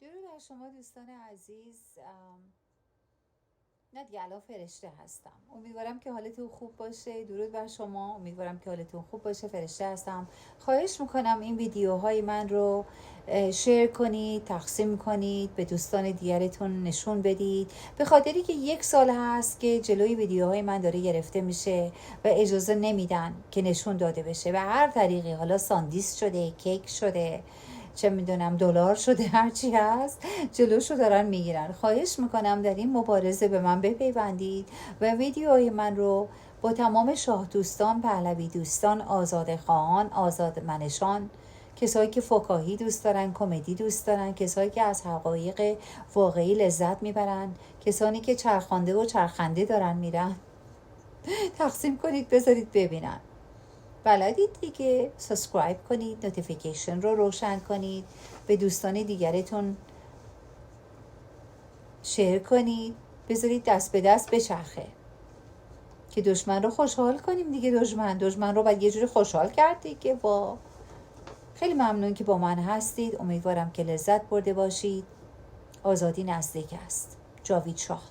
درود بر شما دوستان عزیز. نه دیگه الان فرشته هستم. امیدوارم که حالتون خوب باشه. درود بر شما. امیدوارم که حالتون خوب باشه. فرشته هستم. خواهش میکنم این ویدیوهای من رو شیر کنید، تقسیم کنید، به دوستان دیگرتون نشون بدید، به خاطری که 1 سال هست که جلوی ویدیوهای من داره گرفته میشه و اجازه نمیدن که نشون داده بشه. به هر طریقی، حالا ساندیس شده، کیک شده، چه میدونم دلار شده، هرچی هست جلوشو دارن میگیرن. خواهش میکنم در این مبارزه به من بپیوندید و ویدیوهای من رو با تمام شاه دوستان، پهلوی دوستان، آزاد خواهان، آزاد منشان، کسایی که فکاهی دوست دارن، کمدی دوست دارن، کسایی که از حقایق واقعی لذت میبرن، کسانی که چرخانده و چرخنده دارن میرن، تقسیم کنید بذارید ببینن. بلدید دیگه، سابسکرایب کنید، نوتیفیکیشن رو روشن کنید، به دوستان دیگرتون شیر کنید، بذارید دست به دست بچرخه که دشمن رو خوشحال کنیم دیگه. دشمن رو باید یه جوری خوشحال کرد دیگه. خیلی ممنون که با من هستید. امیدوارم که لذت برده باشید. آزادی نزدیک است. جاوید شاه.